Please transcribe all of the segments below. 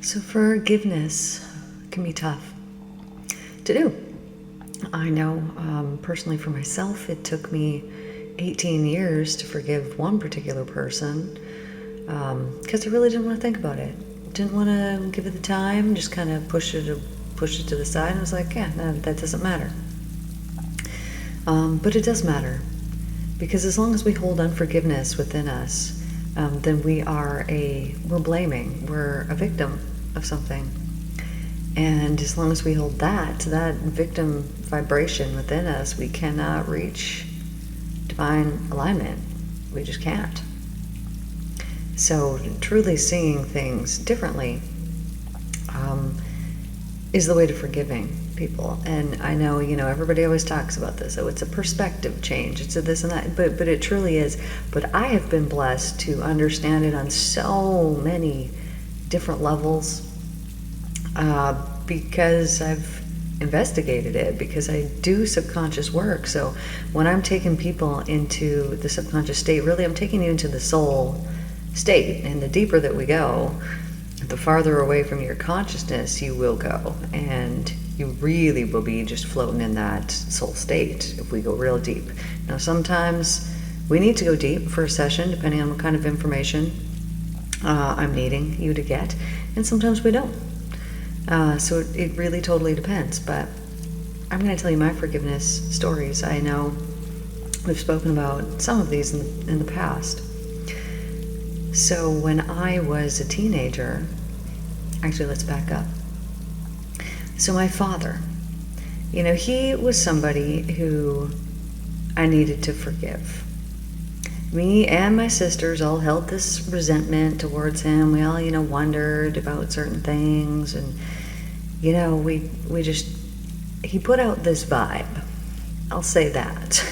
So forgiveness can be tough to do. I know personally for myself, it took me 18 years to forgive one particular person because I really didn't want to think about it. Didn't want to give it the time, just kind of push it to the side. And I was like, yeah, no, that doesn't matter. But it does matter because as long as we hold unforgiveness within us, then we're blaming, we're a victim of something. And as long as we hold that victim vibration within us, we cannot reach divine alignment. We just can't. So truly seeing things differently is the way to forgiving people. And I know, everybody always talks about this. Oh, it's a perspective change. It's a this and that. But it truly is. But I have been blessed to understand it on so many different levels because I've investigated it, because I do subconscious work. So when I'm taking people into the subconscious state, really I'm taking you into the soul state. And the deeper that we go, the farther away from your consciousness you will go. And you really will be just floating in that soul state if we go real deep. Now sometimes we need to go deep for a session, depending on what kind of information I'm needing you to get. And sometimes we don't. So it really totally depends. But I'm going to tell you my forgiveness stories. I know we've spoken about some of these in the past. So when I was a teenager, actually let's back up. So my father, he was somebody who I needed to forgive. Me and my sisters all held this resentment towards him. We all, wondered about certain things. And, he put out this vibe. I'll say that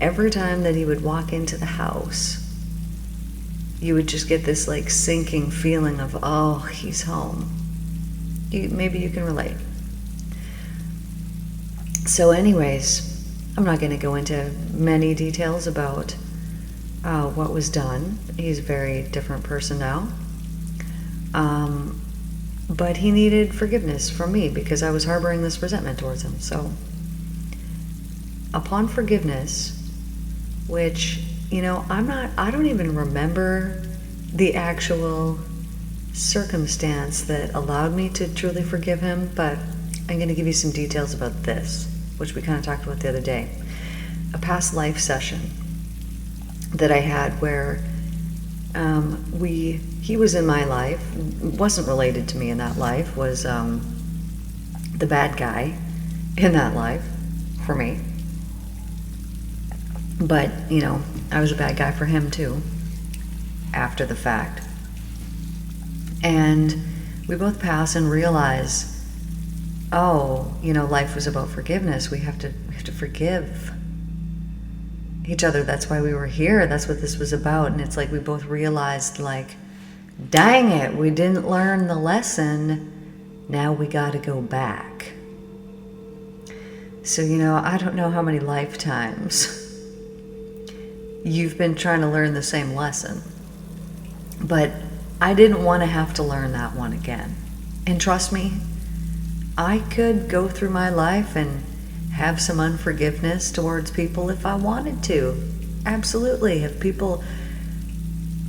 every time that he would walk into the house, you would just get this like sinking feeling of, oh, he's home. Maybe you can relate. So anyways, I'm not going to go into many details about what was done. He's a very different person now. But he needed forgiveness from me because I was harboring this resentment towards him. So upon forgiveness, which, I don't even remember the actual circumstance that allowed me to truly forgive him, but I'm going to give you some details about this, which we kind of talked about the other day. A past life session that I had where he was in my life, wasn't related to me in that life, was the bad guy in that life for me. But, I was a bad guy for him too, after the fact. And we both pass and realize, life was about forgiveness. We have to forgive each other. That's why we were here. That's what this was about. And it's like we both realized, like, dang it, we didn't learn the lesson. Now we got to go back. So, I don't know how many lifetimes you've been trying to learn the same lesson. But I didn't want to have to learn that one again. And trust me, I could go through my life and have some unforgiveness towards people if I wanted to. Absolutely. Have people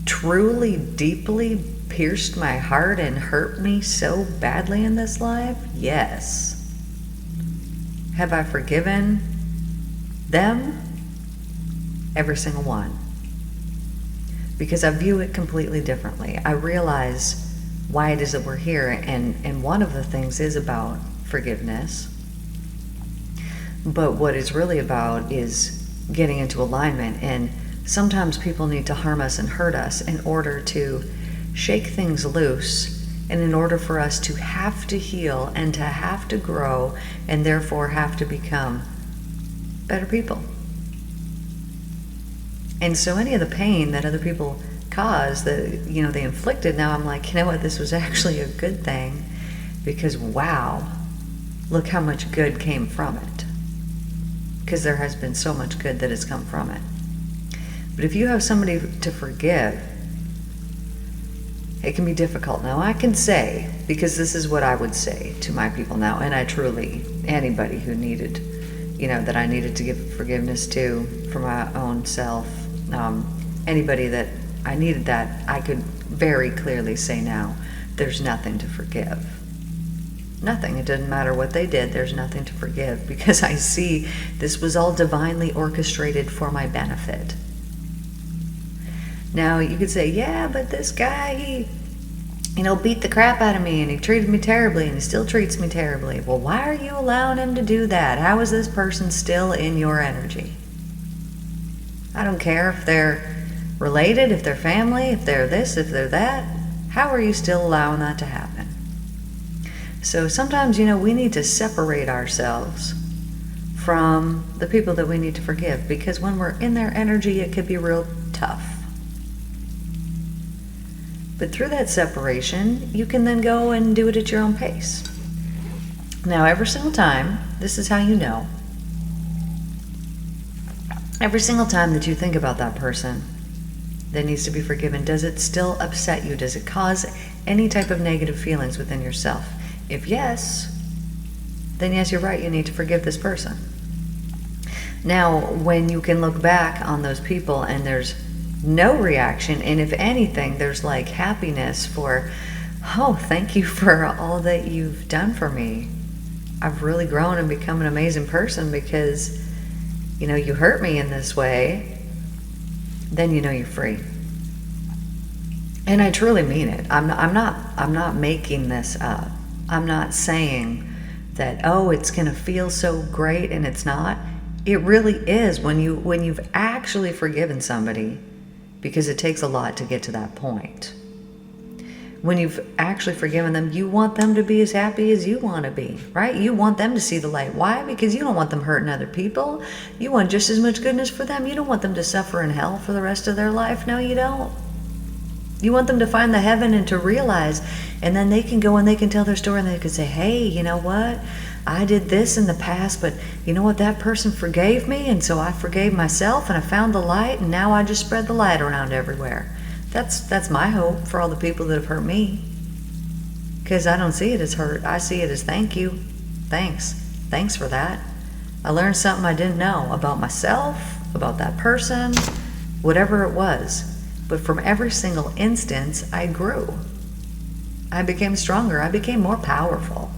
truly, deeply pierced my heart and hurt me so badly in this life? Yes. Have I forgiven them? Every single one. Because I view it completely differently. I realize why it is that we're here, and one of the things is about forgiveness. But what it's really about is getting into alignment, and sometimes people need to harm us and hurt us in order to shake things loose, and in order for us to have to heal and to have to grow, and therefore have to become better people. And so any of the pain that other people caused, that they inflicted, now I'm like, what, this was actually a good thing, because wow, look how much good came from it. Because there has been so much good that has come from it. But if you have somebody to forgive, It can be difficult. Now, I can say, because this is what I would say to my people now, and I truly, anybody who needed, that I needed to give forgiveness to for my own self, anybody that I needed that, I could very clearly say now, there's nothing to forgive. Nothing. It doesn't matter what they did, there's nothing to forgive, because I see this was all divinely orchestrated for my benefit. Now, you could say, yeah, but this guy, he, beat the crap out of me, and he treated me terribly, and he still treats me terribly. Well, why are you allowing him to do that? How is this person still in your energy? I don't care if they're related, if they're family, if they're this, if they're that. How are you still allowing that to happen? So sometimes, we need to separate ourselves from the people that we need to forgive, because when we're in their energy, it could be real tough. But through that separation, you can then go and do it at your own pace. Now, every single time, this is how you know. Every single time that you think about that person that needs to be forgiven, does it still upset you? Does it cause any type of negative feelings within yourself? If yes, then yes, you're right, you need to forgive this person. Now, when you can look back on those people and there's no reaction, and if anything, there's like happiness for, oh, thank you for all that you've done for me. I've really grown and become an amazing person because, you hurt me in this way, then you're free. And I truly mean it. I'm not making this up. I'm not saying that, oh, it's going to feel so great, and it's not. It really is when you've actually forgiven somebody, because it takes a lot to get to that point. When you've actually forgiven them, you want them to be as happy as you want to be, right? You want them to see the light. Why? Because you don't want them hurting other people. You want just as much goodness for them. You don't want them to suffer in hell for the rest of their life. No, you don't. You want them to find the heaven and to realize, and then they can go and they can tell their story, and they can say, hey, you know what? I did this in the past, but you know what? That person forgave me, and so I forgave myself, and I found the light, and now I just spread the light around everywhere. That's my hope for all the people that have hurt me. Because I don't see it as hurt. I see it as thank you. Thanks for that. I learned something I didn't know about myself, about that person, whatever it was. But from every single instance, I grew. I became stronger. I became more powerful.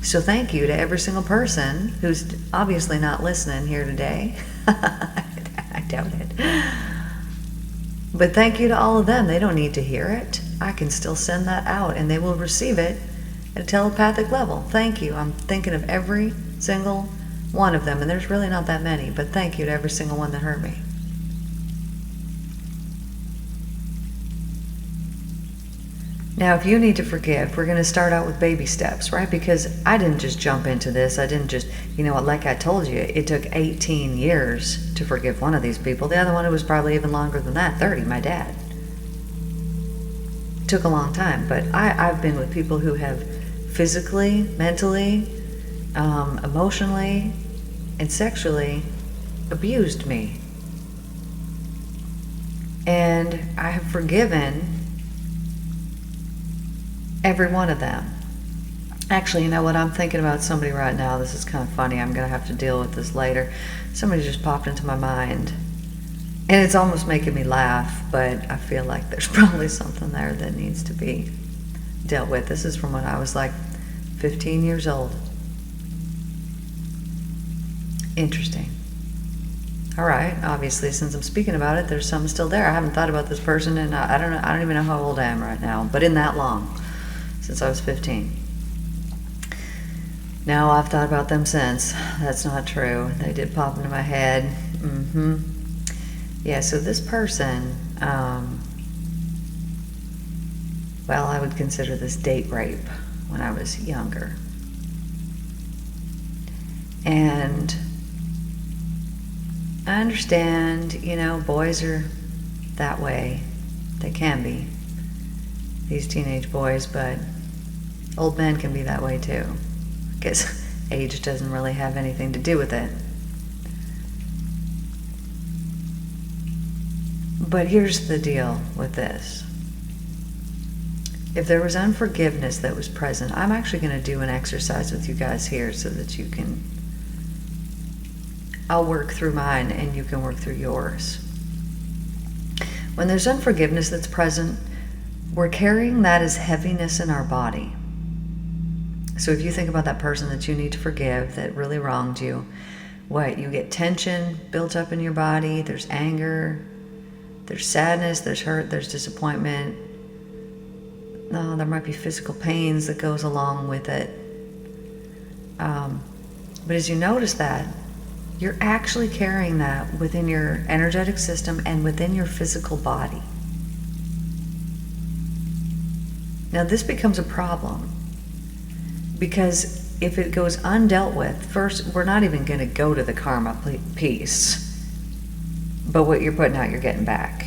So thank you to every single person who's obviously not listening here today. I doubt it. But thank you to all of them. They don't need to hear it. I can still send that out, and they will receive it at a telepathic level. Thank you. I'm thinking of every single one of them, and there's really not that many, but thank you to every single one that hurt me. Now, if you need to forgive, we're going to start out with baby steps, right? Because I didn't just jump into this. I didn't just, like I told you, it took 18 years to forgive one of these people. The other one, it was probably even longer than that, 30, my dad. It took a long time, but I've been with people who have physically, mentally, emotionally, and sexually abused me. And I have forgiven every one of them. Actually, you know what? I'm thinking about somebody right now. This is kind of funny. I'm going to have to deal with this later. Somebody just popped into my mind. And it's almost making me laugh, but I feel like there's probably something there that needs to be dealt with. This is from when I was like 15 years old. Interesting. All right. Obviously, since I'm speaking about it, there's something still there. I haven't thought about this person, and I don't know. I don't even know how old I am right now, but in that long. Since I was 15. Now I've thought about them since. That's not true. They did pop into my head. Yeah, so this person, well, I would consider this date rape when I was younger. And I understand, boys are that way. They can be. These teenage boys, but old men can be that way too. I guess age doesn't really have anything to do with it. But here's the deal with this. if there was unforgiveness that was present, I'm actually going to do an exercise with you guys here so that you can, I'll work through mine and you can work through yours. When there's unforgiveness that's present, we're carrying that as heaviness in our body. So if you think about that person that you need to forgive that really wronged you, what? You get tension built up in your body, there's anger, there's sadness, there's hurt, there's disappointment. No, there might be physical pains that goes along with it. But as you notice that, you're actually carrying that within your energetic system and within your physical body. Now this becomes a problem because if it goes undealt with, first, we're not even going to go to the karma piece. But what you're putting out, you're getting back.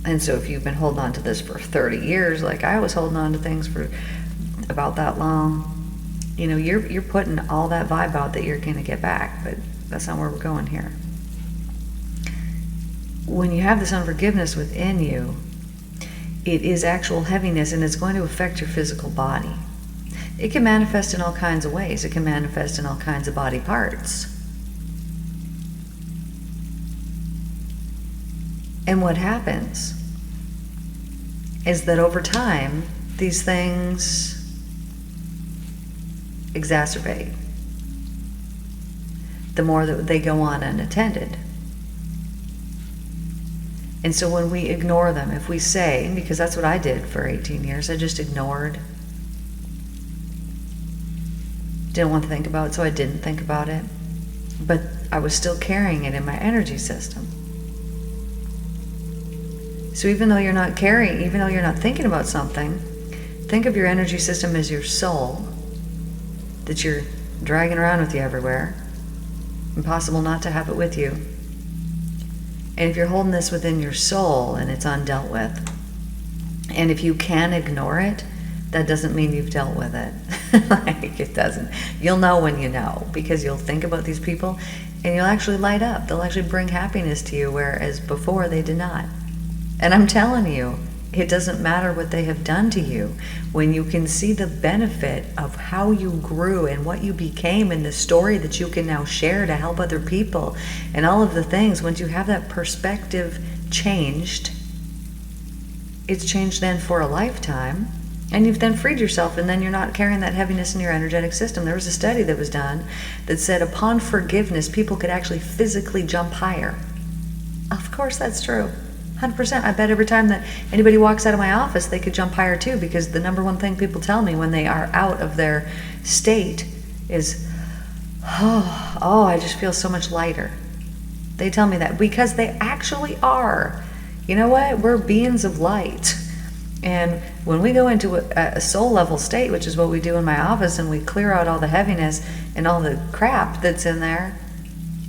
And so if you've been holding on to this for 30 years, like I was holding on to things for about that long, you know, you're putting all that vibe out that you're going to get back. But that's not where we're going here. When you have this unforgiveness within you, it is actual heaviness and it's going to affect your physical body. It can manifest in all kinds of ways. It can manifest in all kinds of body parts. And what happens is that over time, these things exacerbate the more that they go on unattended. And so when we ignore them, if we say, because that's what I did for 18 years, I just ignored. Didn't want to think about it, so I didn't think about it. But I was still carrying it in my energy system. So even though you're not carrying, even though you're not thinking about something, think of your energy system as your soul that you're dragging around with you everywhere. Impossible not to have it with you. And if you're holding this within your soul and it's undealt with, and if you can ignore it, that doesn't mean you've dealt with it. Like, it doesn't. You'll know when you know, because you'll think about these people and you'll actually light up. They'll actually bring happiness to you, whereas before they did not. And I'm telling you, it doesn't matter what they have done to you. When you can see the benefit of how you grew and what you became and the story that you can now share to help other people and all of the things, once you have that perspective changed, it's changed then for a lifetime. And you've then freed yourself, and then you're not carrying that heaviness in your energetic system. There was a study that was done that said upon forgiveness, people could actually physically jump higher. Of course that's true. 100%. I bet every time that anybody walks out of my office, they could jump higher too, because the number one thing people tell me when they are out of their state is, oh, I just feel so much lighter. They tell me that because they actually are. You know what? We're beings of light. And when we go into a soul level state, which is what we do in my office, and we clear out all the heaviness and all the crap that's in there,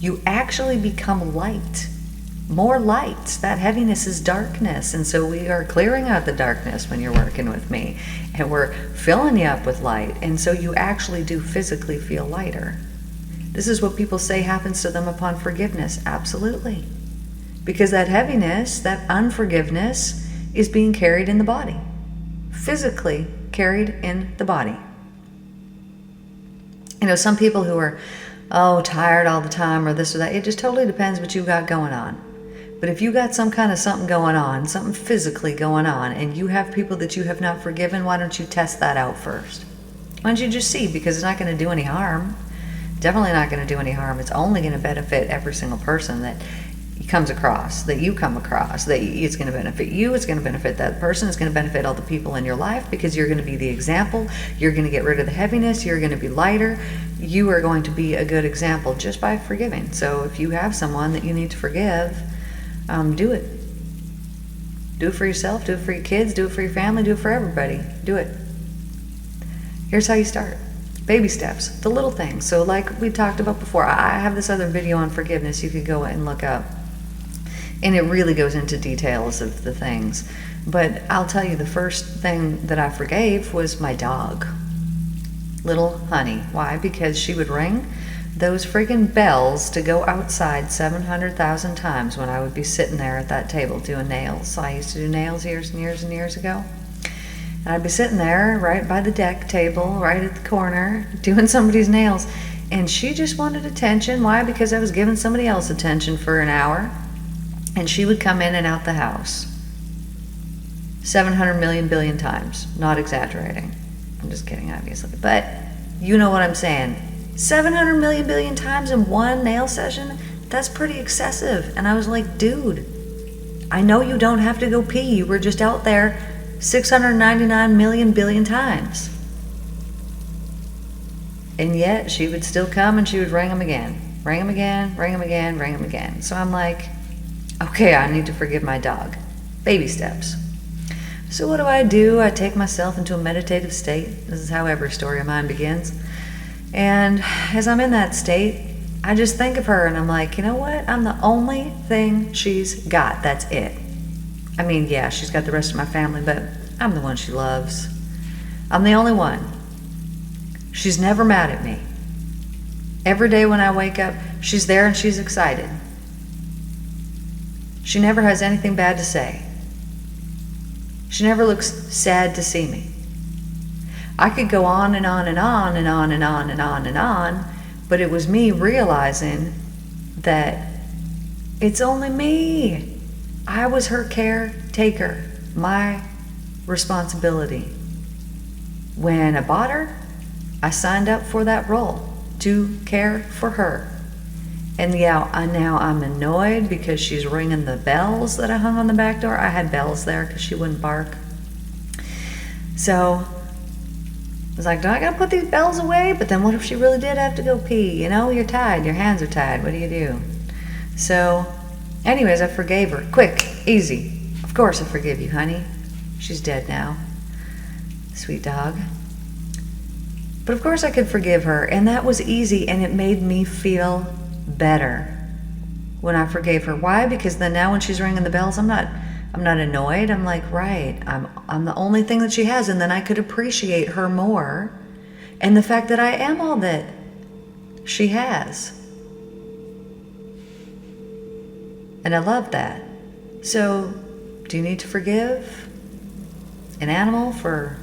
you actually become light. More light. That heaviness is darkness. And so we are clearing out the darkness when you're working with me. And we're filling you up with light. And so you actually do physically feel lighter. This is what people say happens to them upon forgiveness. Absolutely. Because that heaviness, that unforgiveness, is being carried in the body. Physically carried in the body. You know, some people who are, tired all the time or this or that, it just totally depends what you got going on. But if you got some kind of something going on, something physically going on, and you have people that you have not forgiven, why don't you test that out first? Why don't you just see? Because it's not going to do any harm. Definitely not going to do any harm. It's only going to benefit every single person that comes across, that you come across, that it's going to benefit you, it's going to benefit that person, it's going to benefit all the people in your life, because you're going to be the example, you're going to get rid of the heaviness, you're going to be lighter, you are going to be a good example just by forgiving. So if you have someone that you need to forgive, do it. Do it for yourself, do it for your kids, do it for your family, do it for everybody. Do it. Here's how you start. Baby steps, the little things. So like we talked about before, I have this other video on forgiveness you could go and look up. And it really goes into details of the things. But I'll tell you, the first thing that I forgave was my dog, Little Honey. Why? Because she would ring those friggin' bells to go outside 700,000 times when I would be sitting there at that table doing nails. I used to do nails years and years and years ago. And I'd be sitting there right by the deck table, right at the corner, doing somebody's nails. And she just wanted attention. Why? Because I was giving somebody else attention for an hour. And she would come in and out the house 700 million billion times. Not exaggerating. I'm just kidding, obviously. But you know what I'm saying. 700 million billion times in one nail session? That's pretty excessive. And I was like, dude, I know you don't have to go pee. You were just out there 699 million billion times. And yet she would still come and she would ring them again. Ring them again, ring them again, ring them again. So I'm like, okay, I need to forgive my dog. Baby steps. So what do? I take myself into a meditative state. This is how every story of mine begins. And as I'm in that state, I just think of her and I'm like, you know what? I'm the only thing she's got. That's it. I mean, yeah, she's got the rest of my family, but I'm the one she loves. I'm the only one. She's never mad at me. Every day when I wake up, she's there and she's excited. She never has anything bad to say. She never looks sad to see me. I could go on and on and on and on and on and on and on, but it was me realizing that it's only me. I was her caretaker, my responsibility. When I bought her, I signed up for that role to care for her. And yeah, now I'm annoyed because she's ringing the bells that I hung on the back door. I had bells there because she wouldn't bark. So I was like, do I gotta put these bells away? But then what if she really did have to go pee? You know, you're tied, your hands are tied. What do you do? So anyways, I forgave her. Quick, easy. Of course I forgive you, honey. She's dead now. Sweet dog. But of course I could forgive her, and that was easy, and it made me feel better when I forgave her. Why? Because then now when she's ringing the bells, I'm not annoyed. I'm like, right, I'm the only thing that she has, and then I could appreciate her more, and the fact that I am all that she has. And I love that. So, do you need to forgive an animal for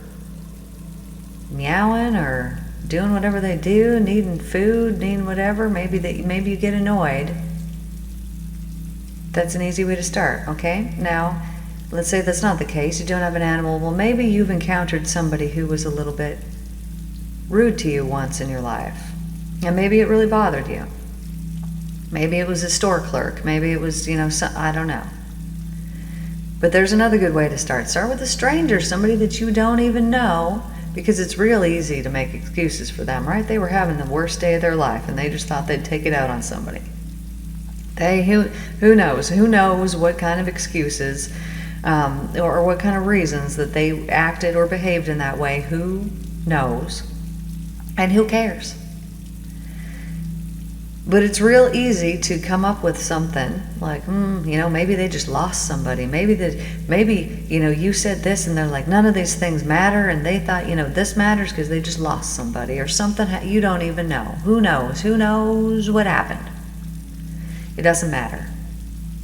meowing or doing whatever they do, needing food, needing whatever? Maybe you get annoyed. That's an easy way to start, okay? Now, let's say that's not the case. You don't have an animal. Well, maybe you've encountered somebody who was a little bit rude to you once in your life. And maybe it really bothered you. Maybe it was a store clerk. Maybe it was, I don't know. But there's another good way to start. Start with a stranger, somebody that you don't even know, because it's real easy to make excuses for them, right? They were having the worst day of their life, and they just thought they'd take it out on somebody. Who knows? Who knows what kind of excuses or what kind of reasons that they acted or behaved in that way? Who knows? And who cares? But it's real easy to come up with something like, maybe they just lost somebody. Maybe you said this and they're like, none of these things matter, and they thought, this matters because they just lost somebody or something you don't even know. Who knows? Who knows what happened? It doesn't matter.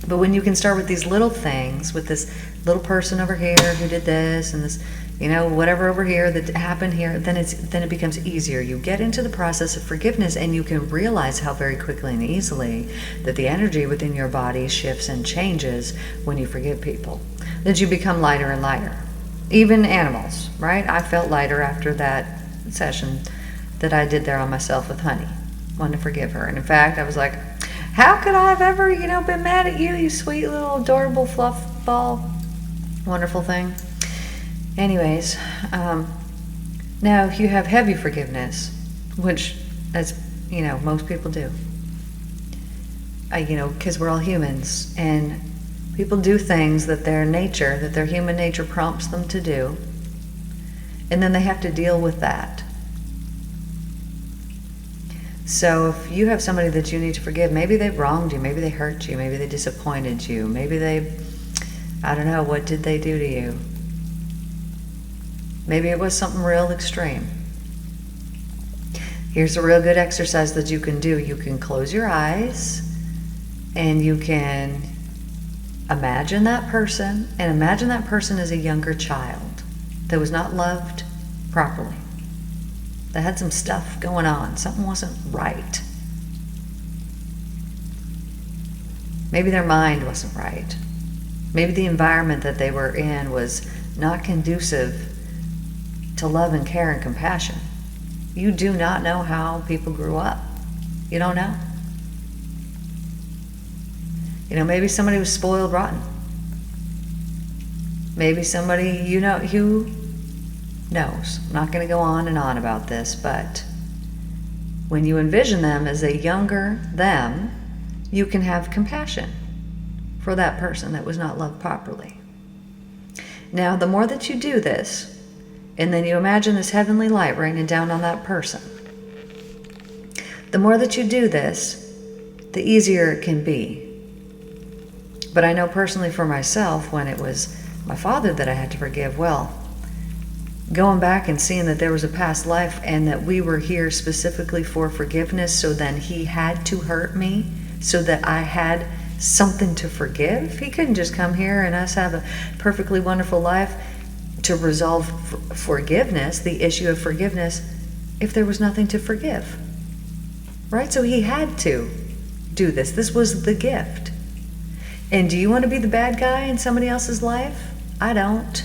But when you can start with these little things, with this little person over here who did this and this, whatever over here that happened here, then it becomes easier. You get into the process of forgiveness, and you can realize how very quickly and easily that the energy within your body shifts and changes when you forgive people. That you become lighter and lighter. Even animals, right? I felt lighter after that session that I did there on myself with Honey. Wanted to forgive her. And in fact, I was like, how could I have ever, been mad at you, you sweet little adorable fluff ball, wonderful thing. Anyways, now if you have heavy forgiveness, which that's, most people do, because we're all humans, and people do things that their human nature prompts them to do, and then they have to deal with that. So if you have somebody that you need to forgive, maybe they wronged you, maybe they hurt you, maybe they disappointed you, maybe I don't know, what did they do to you? Maybe it was something real extreme. Here's a real good exercise that you can do. You can close your eyes and you can imagine that person, and imagine that person as a younger child. that was not loved properly, that had some stuff going on, something wasn't right. Maybe their mind wasn't right. Maybe the environment that they were in was not conducive to love and care and compassion. You do not know how people grew up. You don't know. Maybe somebody was spoiled rotten. Maybe somebody, who knows. I'm not going to go on and on about this, but when you envision them as a younger them, you can have compassion for that person that was not loved properly. Now, the more that you do this, and then you imagine this heavenly light raining down on that person, the more that you do this, the easier it can be. But I know personally for myself, when it was my father that I had to forgive, well, going back and seeing that there was a past life and that we were here specifically for forgiveness, so then he had to hurt me so that I had something to forgive. He couldn't just come here and us have a perfectly wonderful life to resolve forgiveness, the issue of forgiveness, if there was nothing to forgive. Right? So he had to do this. This was the gift. And do you want to be the bad guy in somebody else's life? I don't.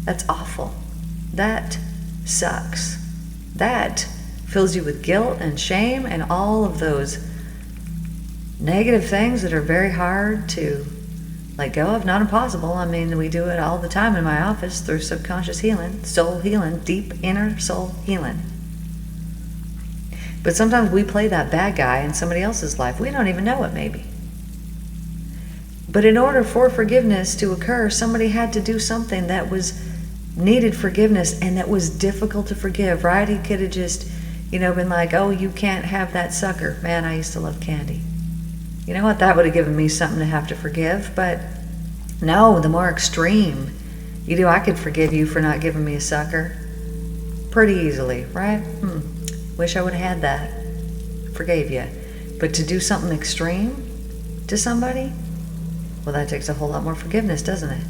That's awful. That sucks. That fills you with guilt and shame and all of those negative things that are very hard to let go of. Not impossible. I mean, we do it all the time in my office through subconscious healing, soul healing, deep inner soul healing. But sometimes we play that bad guy in somebody else's life. We don't even know it, maybe. But in order for forgiveness to occur, somebody had to do something that needed forgiveness and that was difficult to forgive, right? He could have just, been like, oh, you can't have that sucker. Man, I used to love candy. You know what? That would have given me something to have to forgive. But no, the more extreme you do, I could forgive you for not giving me a sucker pretty easily, right? Wish I would have had that. Forgave you. But to do something extreme to somebody, well, that takes a whole lot more forgiveness, doesn't it?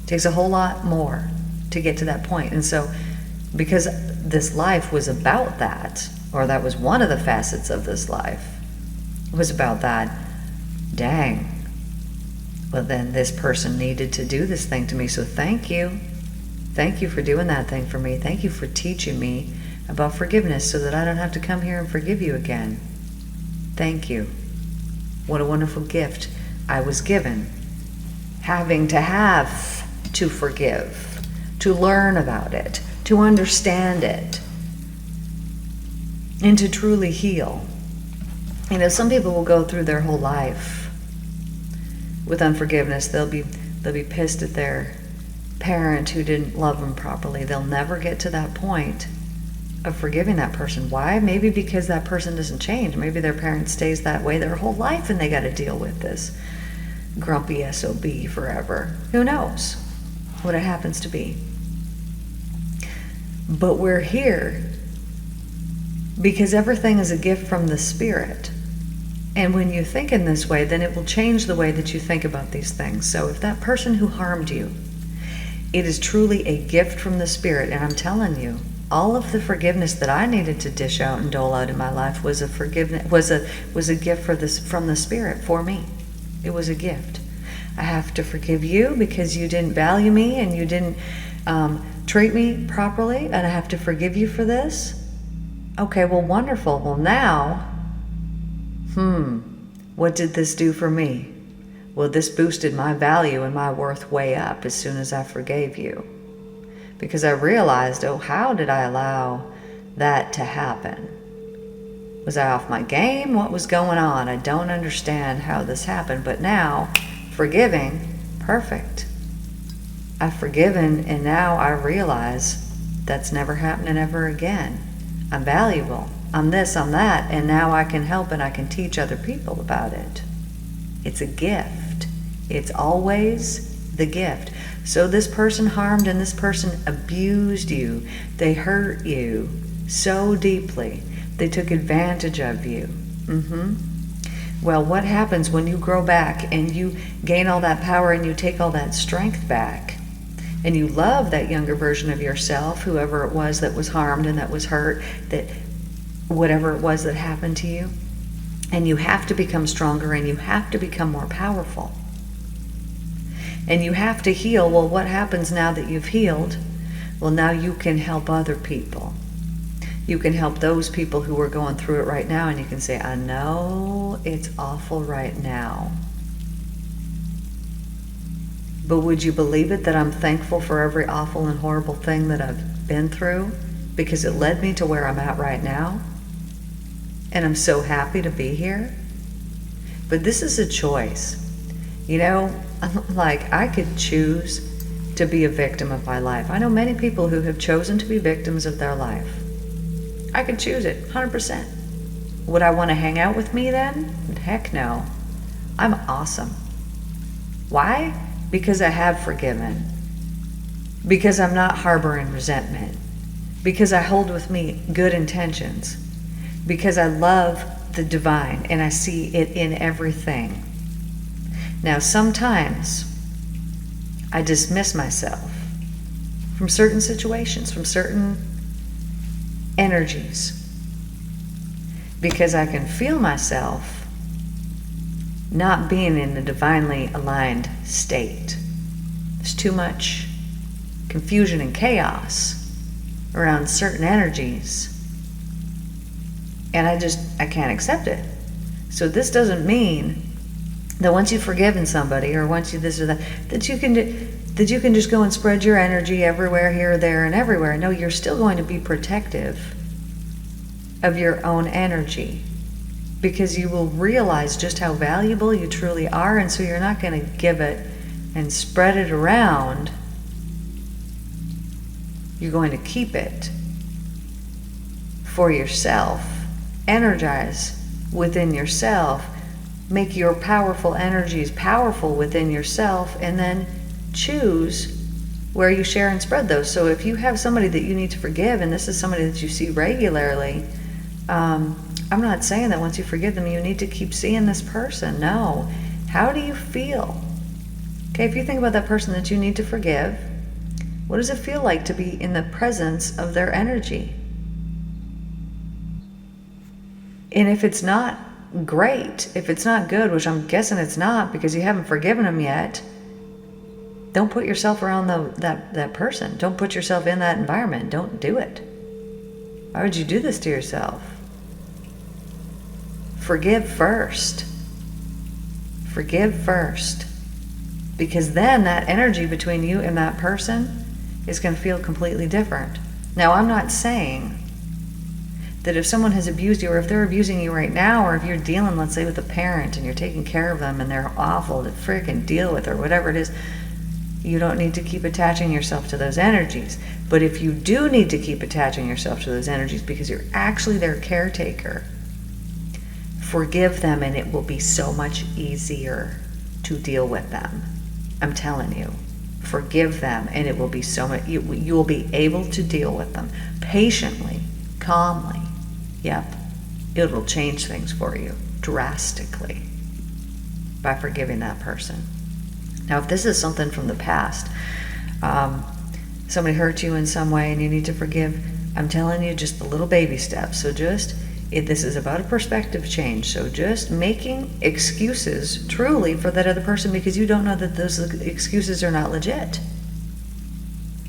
It takes a whole lot more to get to that point. And so, because this life was about that, or that was one of the facets of this life, it was about that, dang, well then this person needed to do this thing to me, so thank you. Thank you for doing that thing for me. Thank you for teaching me about forgiveness so that I don't have to come here and forgive you again. Thank you. What a wonderful gift I was given, having to have to forgive, to learn about it, to understand it, and to truly heal. Some people will go through their whole life with unforgiveness. They'll be pissed at their parent who didn't love them properly. They'll never get to that point of forgiving that person. Why? Maybe because that person doesn't change. Maybe their parent stays that way their whole life and they got to deal with this grumpy SOB forever. Who knows what it happens to be? But we're here because everything is a gift from the Spirit. And when you think in this way, then it will change the way that you think about these things. So if that person who harmed you, it is truly a gift from the Spirit. And I'm telling you, all of the forgiveness that I needed to dish out and dole out in my life was a gift from the Spirit for me. It was a gift. I have to forgive you because you didn't value me and you didn't treat me properly, and I have to forgive you for this. Okay, well, wonderful. Well, now, what did this do for me? Well, this boosted my value and my worth way up as soon as I forgave you. Because I realized, how did I allow that to happen? Was I off my game? What was going on? I don't understand how this happened. But now, forgiving, perfect. I've forgiven, and now I realize that's never happening ever again. I'm valuable. I'm this, I'm that, and now I can help and I can teach other people about it. It's a gift. It's always the gift. So this person harmed and this person abused you. They hurt you so deeply. They took advantage of you. Well, what happens when you grow back and you gain all that power and you take all that strength back? and you love that younger version of yourself, whoever it was that was harmed and that was hurt, that whatever it was that happened to you, and you have to become stronger and you have to become more powerful. And you have to heal. Well, what happens now that you've healed? Well, now you can help other people. You can help those people who are going through it right now, and you can say, I know it's awful right now, but would you believe it that I'm thankful for every awful and horrible thing that I've been through, because it led me to where I'm at right now, and I'm so happy to be here. But this is a choice. You know, like, I could choose to be a victim of my life. I know many people who have chosen to be victims of their life. I could choose it, 100%. Would I want to hang out with me then? Heck no. I'm awesome. Why? Because I have forgiven. Because I'm not harboring resentment. Because I hold with me good intentions. Because I love the divine and I see it in everything. Now, sometimes I dismiss myself from certain situations, from certain energies, because I can feel myself not being in a divinely aligned state. There's too much confusion and chaos around certain energies, and I can't accept it. So this doesn't mean that once you've forgiven somebody, or once you this or that, that you can just go and spread your energy everywhere, here, there, and everywhere. No, you're still going to be protective of your own energy, because you will realize just how valuable you truly are, and so you're not going to give it and spread it around. You're going to keep it for yourself. Energize within yourself. Make your powerful energies powerful within yourself, and then choose where you share and spread those. So if you have somebody that you need to forgive, and this is somebody that you see regularly, I'm not saying that once you forgive them, you need to keep seeing this person. No. How do you feel? Okay, if you think about that person that you need to forgive, what does it feel like to be in the presence of their energy? And if it's not great, if it's not good, which I'm guessing it's not because you haven't forgiven them yet, don't put yourself around that person. Don't put yourself in that environment. Don't do it. Why would you do this to yourself? Forgive first. Forgive first. Because then that energy between you and that person is going to feel completely different. Now, I'm not saying that if someone has abused you, or if they're abusing you right now, or if you're dealing, let's say, with a parent and you're taking care of them and they're awful to freaking deal with, or whatever it is, you don't need to keep attaching yourself to those energies. But if you do need to keep attaching yourself to those energies because you're actually their caretaker, forgive them, and it will be so much easier to deal with them. I'm telling you. Forgive them, and it will be so much, you will be able to deal with them patiently, calmly. Yep, it'll change things for you drastically by forgiving that person. Now, if this is something from the past, somebody hurt you in some way and you need to forgive, I'm telling you, just the little baby steps. So this is about a perspective change. So just making excuses truly for that other person, because you don't know that those excuses are not legit.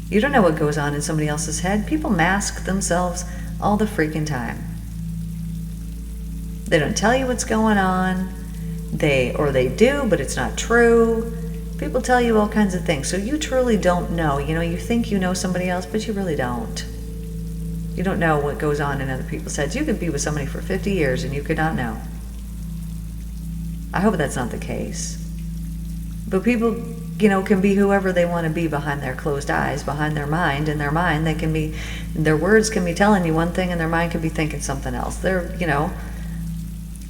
You don't know what goes on in somebody else's head. People mask themselves all the freaking time. They don't tell you what's going on. They do, but it's not true. People tell you all kinds of things. So you truly don't know. You know, you think you know somebody else, but you really don't. You don't know what goes on in other people's heads. You could be with somebody for 50 years and you could not know. I hope that's not the case. But people, can be whoever they want to be behind their closed eyes, behind their mind. In their mind, their words can be telling you one thing and their mind can be thinking something else.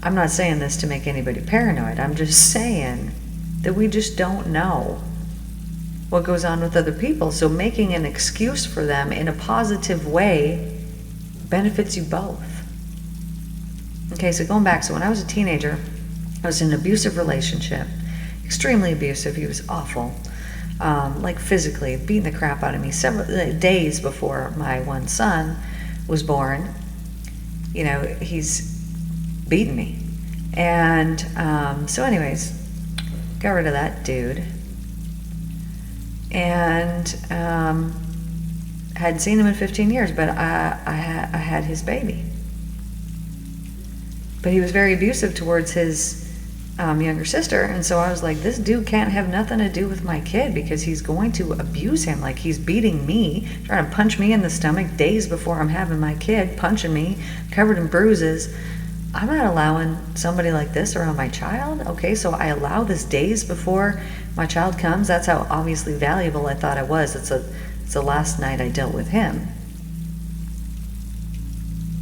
I'm not saying this to make anybody paranoid. I'm just saying that we just don't know what goes on with other people. So making an excuse for them in a positive way benefits you both. Okay, so going back, so when I was a teenager, I was in an abusive relationship, extremely abusive. He was awful. like physically beating the crap out of me several days before my one son was born. He's beaten me. And so anyways, got rid of that dude. And hadn't seen him in 15 years, but I had his baby. But he was very abusive towards his younger sister, and so I was like, this dude can't have nothing to do with my kid because he's going to abuse him. Like, he's beating me, trying to punch me in the stomach days before I'm having my kid, punching me, covered in bruises. I'm not allowing somebody like this around my child. Okay, so I allow this days before my child comes. That's how obviously valuable I thought I was. It's the last night I dealt with him.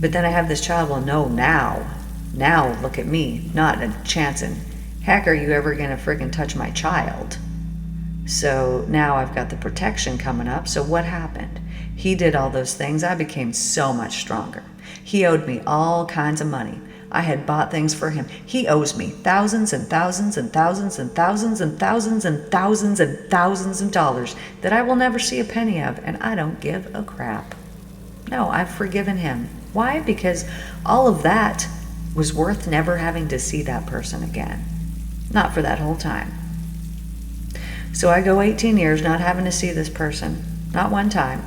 But then I have this child. Well, no, now look at me. Not a chance in heck are you ever gonna friggin' touch my child. So now I've got the protection coming up. So what happened? He did all those things. I became so much stronger. He owed me all kinds of money. I had bought things for him. He owes me thousands and thousands and thousands and thousands and thousands and thousands and thousands of dollars that I will never see a penny of, and I don't give a crap. No, I've forgiven him. Why? Because all of that was worth never having to see that person again. Not for that whole time. So I go 18 years not having to see this person, not one time.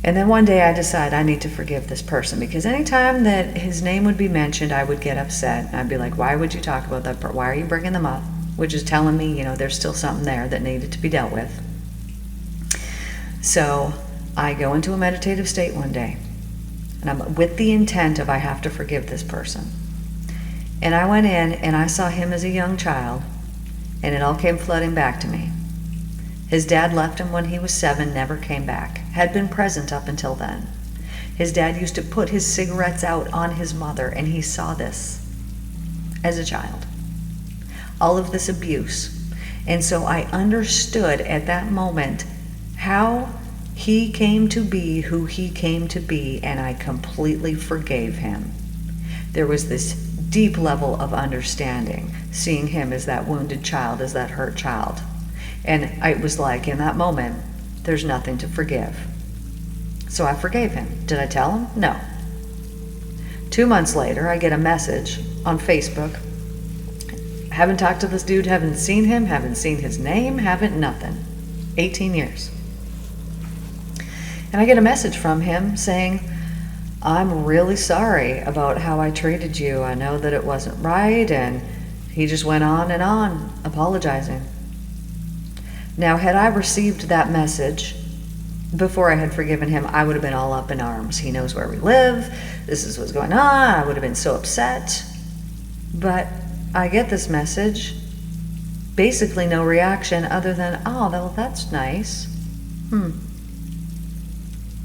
And then one day I decide I need to forgive this person, because anytime that his name would be mentioned, I would get upset. I'd be like, why would you talk about that person? Why are you bringing them up? Which is telling me, there's still something there that needed to be dealt with. So I go into a meditative state one day, and I'm with the intent of I have to forgive this person. And I went in and I saw him as a young child, and it all came flooding back to me. His dad left him when he was 7, never came back, had been present up until then. His dad used to put his cigarettes out on his mother, and he saw this as a child. All of this abuse. And so I understood at that moment how he came to be who he came to be, and I completely forgave him. There was this deep level of understanding, seeing him as that wounded child, as that hurt child. And it was like, in that moment, there's nothing to forgive. So I forgave him. Did I tell him? No. 2 months later, I get a message on Facebook. Haven't talked to this dude, haven't seen him, haven't seen his name, haven't nothing. 18 years. And I get a message from him saying, I'm really sorry about how I treated you. I know that it wasn't right. And he just went on and on, apologizing. Now, had I received that message before I had forgiven him, I would have been all up in arms. He knows where we live. This is what's going on. I would have been so upset. But I get this message, basically no reaction other than, oh, well, that's nice.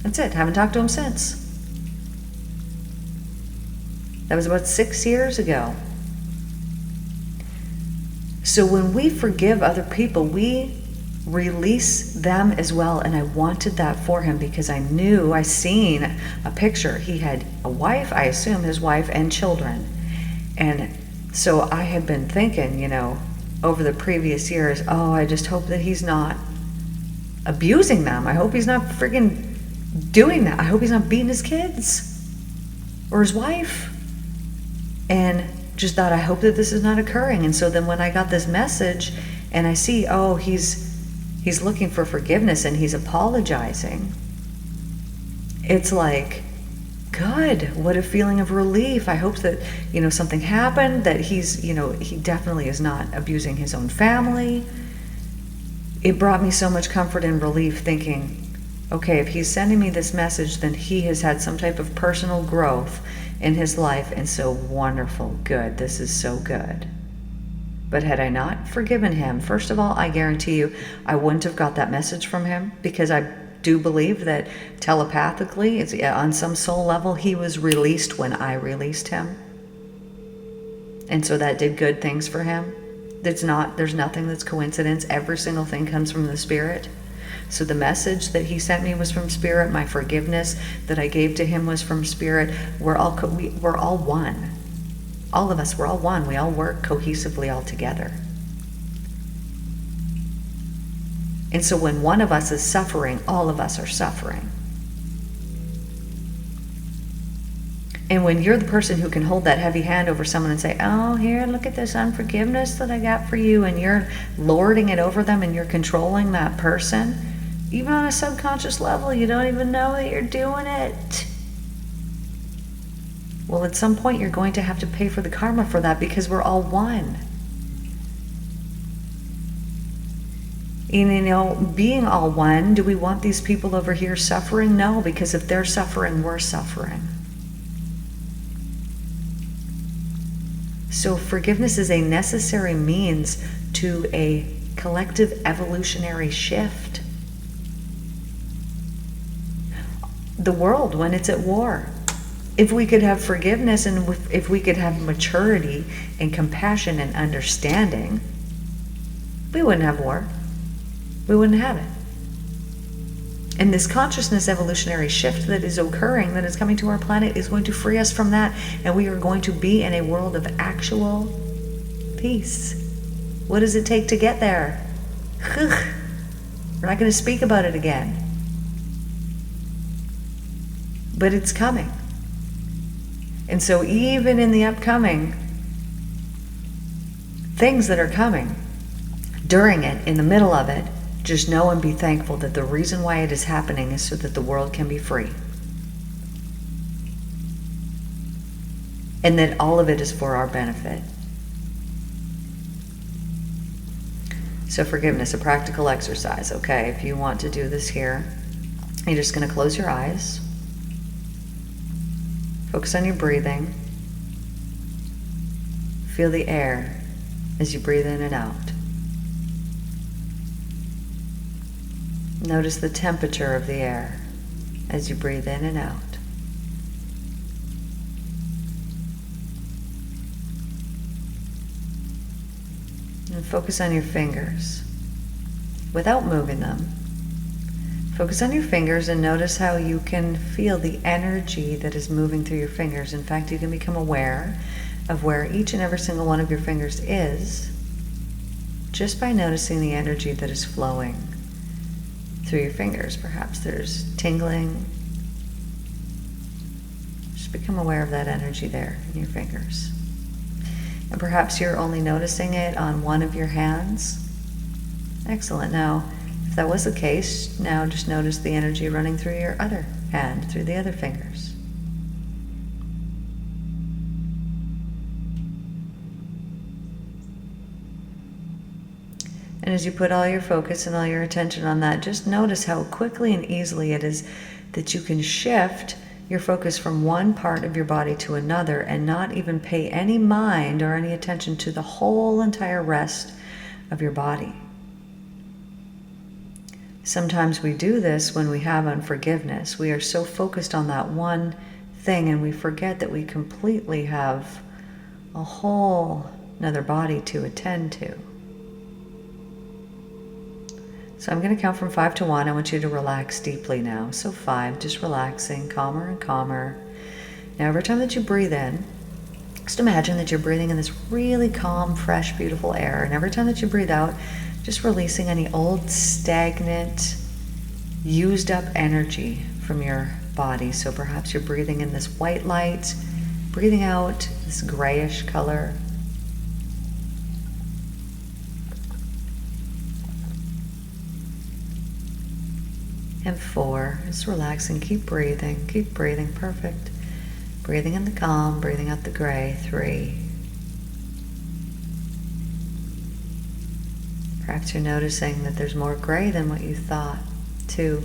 That's it. Haven't talked to him since. That was about 6 years ago. So when we forgive other people, we release them as well. And I wanted that for him because I knew, I seen a picture. He had a wife, I assume his wife, and children. And so I had been thinking, over the previous years, oh, I just hope that he's not abusing them. I hope he's not friggin' doing that. I hope he's not beating his kids or his wife. And just thought, I hope that this is not occurring. And so then when I got this message and I see, oh, he's looking for forgiveness and he's apologizing, it's like, good. What a feeling of relief. I hope that, something happened, that he's, he definitely is not abusing his own family. It brought me so much comfort and relief thinking, okay, if he's sending me this message, then he has had some type of personal growth in his life, and so wonderful, good, this is so good. But had I not forgiven him, first of all, I guarantee you, I wouldn't have got that message from him, because I do believe that telepathically, it's on some soul level, he was released when I released him. And so that did good things for him. There's nothing that's coincidence. Every single thing comes from the Spirit. So the message that he sent me was from Spirit. My forgiveness that I gave to him was from Spirit. We're all one. All of us, we're all one. We all work cohesively all together. And so when one of us is suffering, all of us are suffering. And when you're the person who can hold that heavy hand over someone and say, oh, here, look at this unforgiveness that I got for you, and you're lording it over them and you're controlling that person, even on a subconscious level, you don't even know that you're doing it. Well, at some point, you're going to have to pay for the karma for that, because we're all one. And, you know, being all one, do we want these people over here suffering? No, because if they're suffering, we're suffering. So forgiveness is a necessary means to a collective evolutionary shift. The world, when it's at war, if we could have forgiveness and if we could have maturity and compassion and understanding, we wouldn't have war. We wouldn't have it. And this consciousness evolutionary shift that is occurring, that is coming to our planet, is going to free us from that. And we are going to be in a world of actual peace. What does it take to get there? We're not going to speak about it again. But it's coming. And so even in the upcoming things that are coming, during it, in the middle of it, just know and be thankful that the reason why it is happening is so that the world can be free. And that all of it is for our benefit. So forgiveness, a practical exercise. Okay, if you want to do this here, you're just going to close your eyes. Focus on your breathing. Feel the air as you breathe in and out. Notice the temperature of the air as you breathe in and out. And focus on your fingers without moving them. Focus on your fingers and notice how you can feel the energy that is moving through your fingers. In fact, you can become aware of where each and every single one of your fingers is just by noticing the energy that is flowing through your fingers. Perhaps there's tingling. Just become aware of that energy there in your fingers. And perhaps you're only noticing it on one of your hands. Excellent. Now, if that was the case, now just notice the energy running through your other hand, through the other fingers. And as you put all your focus and all your attention on that, just notice how quickly and easily it is that you can shift your focus from one part of your body to another and not even pay any mind or any attention to the whole entire rest of your body. Sometimes we do this when we have unforgiveness. We are so focused on that one thing and we forget that we completely have a whole another body to attend to. So I'm going to count from 5 to 1. I want you to relax deeply now. So 5, just relaxing, calmer and calmer. Now every time that you breathe in, just imagine that you're breathing in this really calm, fresh, beautiful air. And every time that you breathe out, just releasing any old, stagnant, used up energy from your body. So perhaps you're breathing in this white light, breathing out this grayish color. And 4, just relaxing, keep breathing, perfect. Breathing in the calm, breathing out the gray. 3. Perhaps you're noticing that there's more gray than what you thought. 2.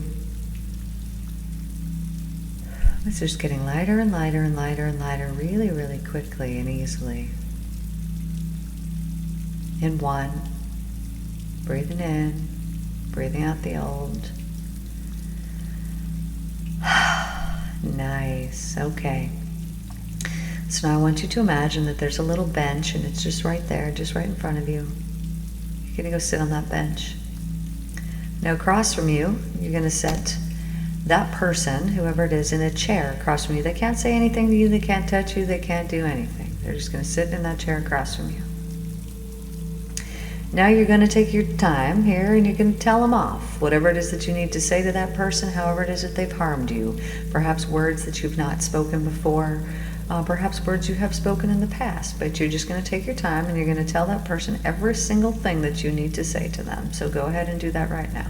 It's just getting lighter and lighter and lighter and lighter really, really quickly and easily. And 1. Breathing in, breathing out the old. Nice. Okay. So now I want you to imagine that there's a little bench and it's just right there, just right in front of you. You're going to go sit on that bench. Now across from you, you're going to set that person, whoever it is, in a chair across from you. They can't say anything to you, they can't touch you, they can't do anything. They're just going to sit in that chair across from you. Now you're going to take your time here and you can tell them off. Whatever it is that you need to say to that person, however it is that they've harmed you. Perhaps words that you've not spoken before. Perhaps words you have spoken in the past. But you're just going to take your time and you're going to tell that person every single thing that you need to say to them. So go ahead and do that right now.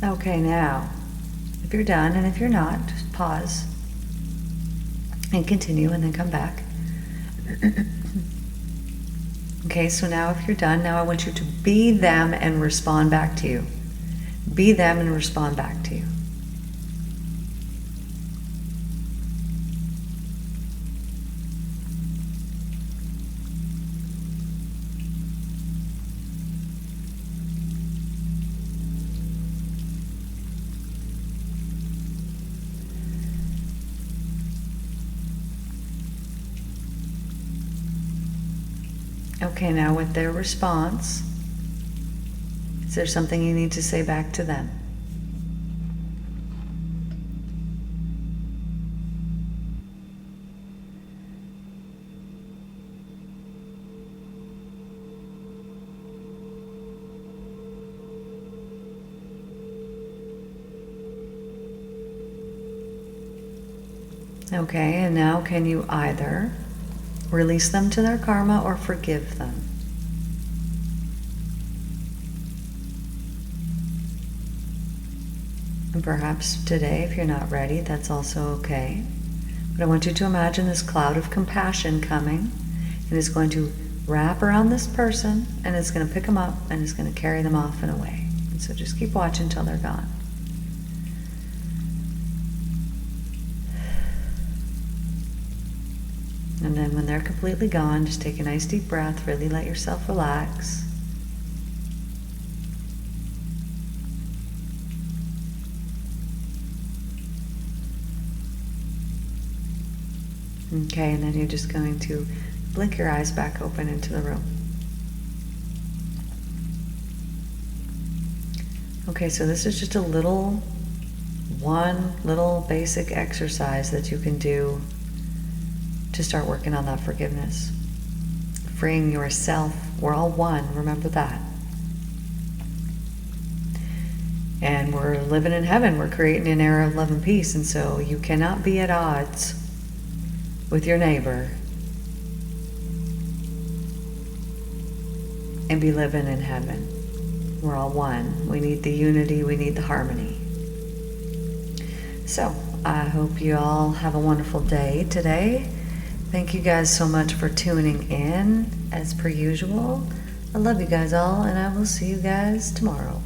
Okay, now, if you're done, and if you're not, just pause and continue and then come back. Okay, so now if you're done, now I want you to be them and respond back to you. Be them and respond back to you. Okay, now with their response, is there something you need to say back to them? Okay, and now can you either release them to their karma or forgive them? And perhaps today, if you're not ready, that's also okay. But I want you to imagine this cloud of compassion coming, and it's going to wrap around this person, and it's going to pick them up, and it's going to carry them off and away. And so just keep watching until they're gone. And then when they're completely gone, just take a nice deep breath, really let yourself relax. Okay, and then you're just going to blink your eyes back open into the room. Okay, so this is just one little basic exercise that you can do to start working on that forgiveness. Freeing yourself. We're all one, remember that. And we're living in heaven. We're creating an era of love and peace. And so you cannot be at odds with your neighbor and be living in heaven. We're all one. We need the unity. We need the harmony. So I hope you all have a wonderful day today. Thank you guys so much for tuning in, as per usual. I love you guys all, and I will see you guys tomorrow.